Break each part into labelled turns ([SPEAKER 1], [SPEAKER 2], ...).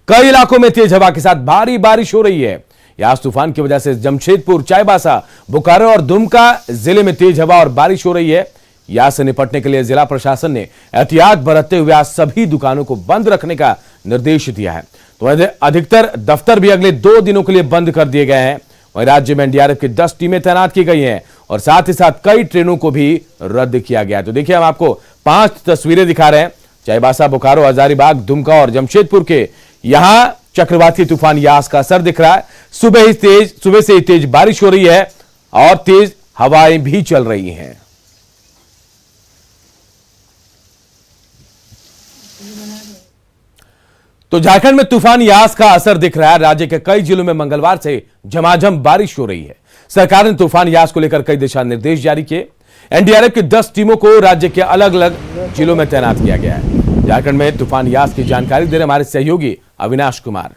[SPEAKER 1] कई इलाकों में तेज हवा के साथ भारी बारिश हो रही है। यास तूफान की वजह से जमशेदपुर, चाईबासा, बोकारो और दुमका जिले में तेज हवा और बारिश हो रही है। यास से निपटने के लिए जिला प्रशासन ने एहतियात बरतते हुए आज सभी दुकानों को बंद रखने का निर्देश दिया है। तो अधिकतर दफ्तर भी अगले 2 दिनों के लिए बंद कर दिए गए हैं। वहीं राज्य में एनडीआरएफ की 10 टीमें तैनात की गई हैं और साथ ही साथ कई ट्रेनों को भी रद्द किया गया है। तो देखिए, हम आपको 5 तस्वीरें दिखा रहे हैं। चाईबासा, बोकारो, हजारीबाग, दुमका और जमशेदपुर के यहां चक्रवाती तूफान यास का असर दिख रहा है। सुबह से ही तेज बारिश हो रही है और तेज हवाएं भी चल रही हैं। तो झारखंड में तूफान यास का असर दिख रहा है। राज्य के कई जिलों में मंगलवार से झमाझम बारिश हो रही है। सरकार ने तूफान यास को लेकर कई दिशा निर्देश जारी किए। एनडीआरएफ की 10 टीमों को राज्य के अलग अलग जिलों में तैनात किया गया है। झारखंड में तूफान यास की जानकारी दे रहे हमारे सहयोगी अविनाश कुमार।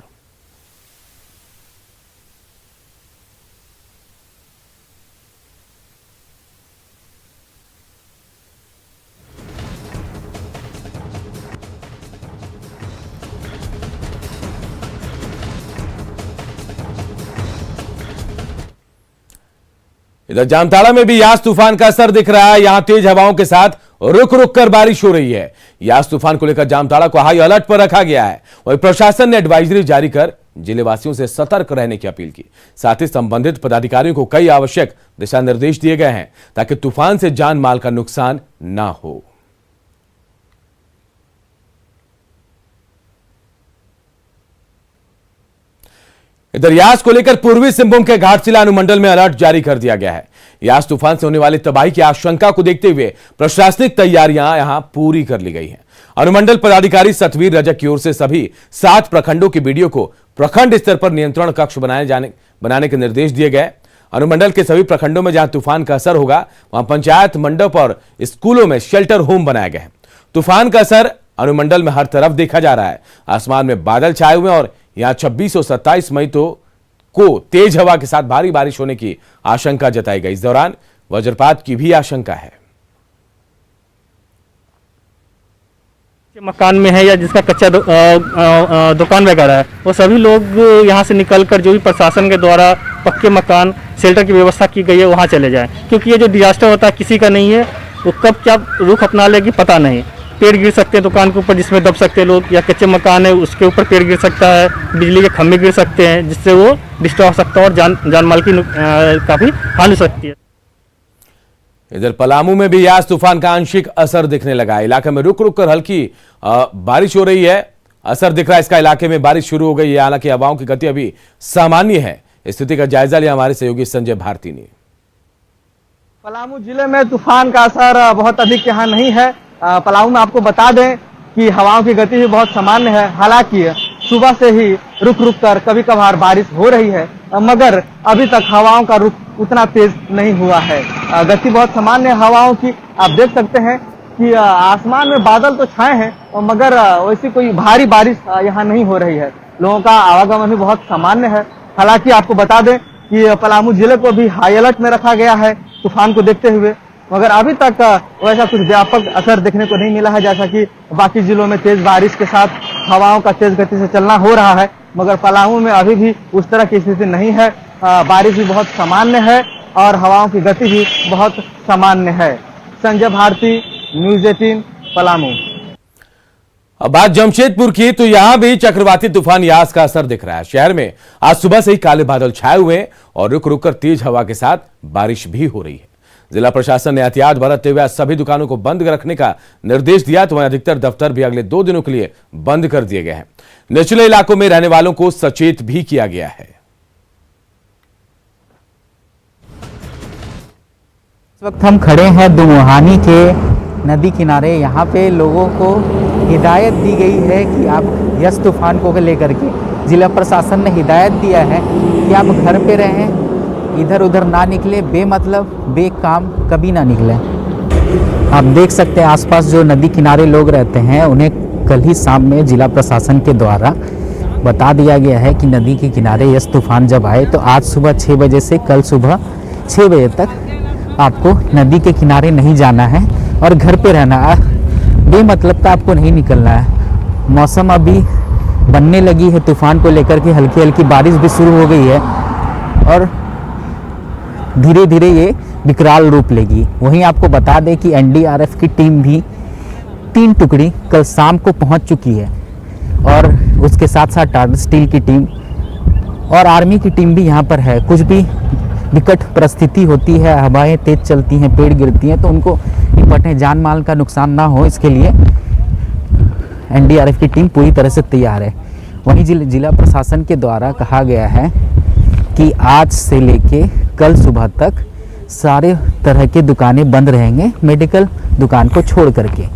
[SPEAKER 1] इधर जामताड़ा में भी यास तूफान का असर दिख रहा है। यहां तेज हवाओं के साथ रुक रुक कर बारिश हो रही है। यास तूफान को लेकर जामताड़ा को हाई अलर्ट पर रखा गया है। वहीं प्रशासन ने एडवाइजरी जारी कर जिलेवासियों से सतर्क रहने की अपील की। साथ ही संबंधित पदाधिकारियों को कई आवश्यक दिशा निर्देश दिए गए हैं ताकि तूफान से जान माल का नुकसान ना हो। इधर यास को लेकर पूर्वी सिंहभूम के घाटशिला अनुमंडल में अलर्ट जारी कर दिया गया है। यास तूफान से होने वाली तबाही की आशंका को देखते हुए प्रशासनिक तैयारियां यहां पूरी कर ली गई हैं। अनुमंडल पदाधिकारी सतवीर रजक की ओर से सभी 7 प्रखंडों की वीडियो को प्रखंड स्तर पर नियंत्रण कक्ष बनाने के निर्देश दिए गए। अनुमंडल के सभी प्रखंडों में जहां तूफान का असर होगा वहां पंचायत मंडप और स्कूलों में शेल्टर होम बनाए गए हैं। तूफान का असर अनुमंडल में हर तरफ देखा जा रहा है। आसमान में बादल छाए हुए और यहां 26 और 27 मई को तेज हवा के साथ भारी बारिश होने की आशंका जताई गई। इस दौरान वज्रपात की भी आशंका है।
[SPEAKER 2] मकान में है या जिसका कच्चा दुकान वगैरह है, वो सभी लोग यहां से निकलकर जो भी प्रशासन के द्वारा पक्के मकान शेल्टर की व्यवस्था की गई है वहां चले जाएं। क्योंकि ये जो डिजास्टर होता है किसी का नहीं है, वो कब क्या रुख अपना लेगी पता नहीं। पेड़ गिर सकते हैं दुकान के ऊपर जिसमें दब सकते हैं लोग, या कच्चे मकान है उसके ऊपर पेड़ गिर सकता है, बिजली के खंभे गिर सकते हैं जिससे वो डिस्टर्ब हो सकता है और जान माल की काफी हानि हो सकती है।
[SPEAKER 1] इधर पलामू में भी यास तूफान का आंशिक असर दिखने लगा है। इलाके में रुक रुक कर हल्की बारिश हो रही है। असर दिख रहा है इसका। इलाके में बारिश शुरू हो गई है। हालांकि हवाओं की गति अभी सामान्य है। स्थिति का जायजा लिया हमारे सहयोगी संजय भारती ने।
[SPEAKER 3] पलामू जिले में तूफान का असर बहुत अधिक यहाँ नहीं है। पलामू में आपको बता दें कि हवाओं की गति भी बहुत सामान्य है। हालांकि सुबह से ही रुक रुक कर कभी कभार बारिश हो रही है, मगर अभी तक हवाओं का रुख उतना तेज नहीं हुआ है। गति बहुत सामान्य है हवाओं की। आप देख सकते हैं कि आसमान में बादल तो छाए हैं मगर वैसी कोई भारी बारिश यहाँ नहीं हो रही है। लोगों का आवागमन भी बहुत सामान्य है। हालांकि आपको बता दें कि पलामू जिले को भी हाई अलर्ट में रखा गया है तूफान को देखते हुए, मगर अभी तक वैसा कुछ व्यापक असर देखने को नहीं मिला है। जैसा कि बाकी जिलों में तेज बारिश के साथ हवाओं का तेज गति से चलना हो रहा है, मगर पलामू में अभी भी उस तरह की स्थिति नहीं है। बारिश भी बहुत सामान्य है और हवाओं की गति भी बहुत सामान्य है। संजय भारती, न्यूज़ 18, पलामू।
[SPEAKER 1] अब बात जमशेदपुर की, तो यहां भी चक्रवाती तूफान यास का असर दिख रहा है। शहर में आज सुबह से ही काले बादल छाए हुए हैं और रुक रुक कर तेज हवा के साथ बारिश भी हो रही है। जिला प्रशासन ने एहतियात बरतते हुए सभी दुकानों को बंद रखने का निर्देश दिया। तो वहीं अधिकतर दफ्तर भी अगले 2 दिनों के लिए बंद कर दिए गए हैं। निचले इलाकों में रहने वालों को सचेत भी किया गया है।
[SPEAKER 4] इस वक्त हम खड़े हैं दुमुहानी के नदी किनारे। यहाँ पे लोगों को हिदायत दी गई है कि आप यास तूफान को लेकर के जिला प्रशासन ने हिदायत दिया है कि आप घर पे रहें, इधर उधर ना निकले, बेमतलब बेकाम कभी ना निकले। आप देख सकते हैं आसपास जो नदी किनारे लोग रहते हैं उन्हें कल ही शाम में जिला प्रशासन के द्वारा बता दिया गया है कि नदी के किनारे यास तूफान जब आए तो आज सुबह 6 बजे से कल सुबह 6 बजे तक आपको नदी के किनारे नहीं जाना है और घर पे रहना है। बेमतलब का आपको नहीं निकलना है। मौसम अभी बनने लगी है तूफान को लेकर के, हल्की हल्की बारिश भी शुरू हो गई है और धीरे धीरे ये विकराल रूप लेगी। वहीं आपको बता दें कि एनडीआरएफ की टीम भी 3 टुकड़ी कल शाम को पहुंच चुकी है और उसके साथ साथ टाटा स्टील की टीम और आर्मी की टीम भी यहाँ पर है। कुछ भी विकट परिस्थिति होती है, हवाएं तेज चलती हैं, पेड़ गिरती हैं, तो उनको निपटने, जान माल का नुकसान ना हो इसके लिए एनडीआरएफ की टीम पूरी तरह से तैयार है। वहीं जिला प्रशासन के द्वारा कहा गया है कि आज से लेके कल सुबह तक सारे तरह के दुकानें बंद रहेंगे, मेडिकल दुकान को छोड़ करके।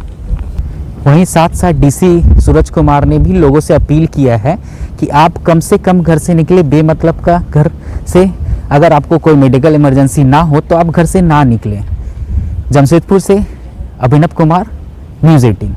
[SPEAKER 4] वहीं साथ साथ डीसी सूरज कुमार ने भी लोगों से अपील किया है कि आप कम से कम घर से निकले, बेमतलब का घर से, अगर आपको कोई मेडिकल इमरजेंसी ना हो तो आप घर से ना निकलें। जमशेदपुर से अभिनव कुमार, न्यूज़ 18।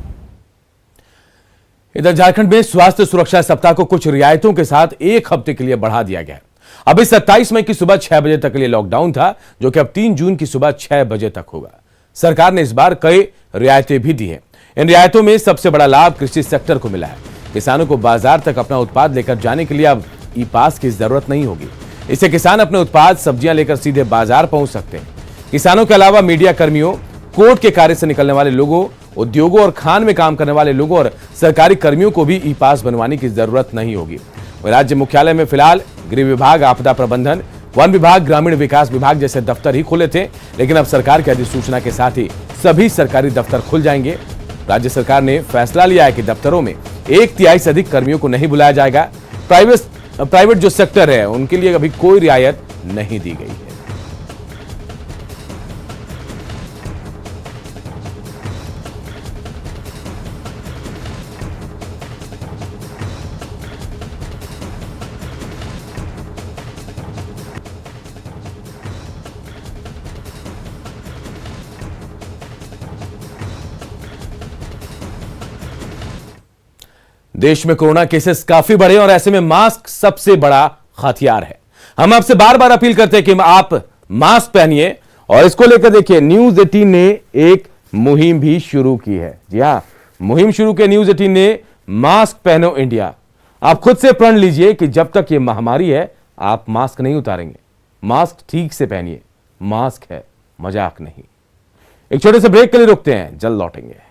[SPEAKER 1] इधर झारखंड में स्वास्थ्य सुरक्षा सप्ताह को कुछ रियायतों के साथ 1 हफ्ते के लिए बढ़ा दिया गया है। अभी 27 मई की सुबह 6 बजे तक के लिए लॉकडाउन था, जो कि अब 3 जून की सुबह 6 बजे तक होगा। सरकार ने इस बार कई रियायतें भी दी हैं। इन रियायतों में सबसे बड़ा लाभ कृषि सेक्टर को मिला है। किसानों को बाजार तक अपना उत्पाद लेकर जाने के लिए अब ई पास की जरूरत नहीं होगी। इससे किसान अपने उत्पाद, सब्जियां लेकर सीधे बाजार पहुंच सकते हैं। किसानों के अलावा मीडिया कर्मियों, कोर्ट के कार्य से निकलने वाले लोगों, उद्योगों और खान में काम करने वाले लोगों और सरकारी कर्मियों को भी ई पास बनवाने की जरूरत नहीं होगी। राज्य मुख्यालय में फिलहाल गृह विभाग, आपदा प्रबंधन, वन विभाग, ग्रामीण विकास विभाग जैसे दफ्तर ही खुले थे, लेकिन अब सरकार की अधिसूचना के साथ ही सभी सरकारी दफ्तर खुल जाएंगे। राज्य सरकार ने फैसला लिया है कि दफ्तरों में 1/3 से अधिक कर्मियों को नहीं बुलाया जाएगा। प्राइवेट जो सेक्टर है उनके लिए अभी कोई रियायत नहीं दी गई है। देश में कोरोना केसेस काफी बढ़े और ऐसे में मास्क सबसे बड़ा हथियार है। हम आपसे बार बार अपील करते हैं कि आप मास्क पहनिए और इसको लेकर देखिए न्यूज़ 18 ने एक मुहिम भी शुरू की है। जी हां, मुहिम शुरू की न्यूज़ 18 ने, मास्क पहनो इंडिया। आप खुद से प्रण लीजिए कि जब तक ये महामारी है आप मास्क नहीं उतारेंगे। मास्क ठीक से पहनिए, मास्क है, मजाक नहीं। एक छोटे से ब्रेक के लिए रुकते हैं, जल्द लौटेंगे।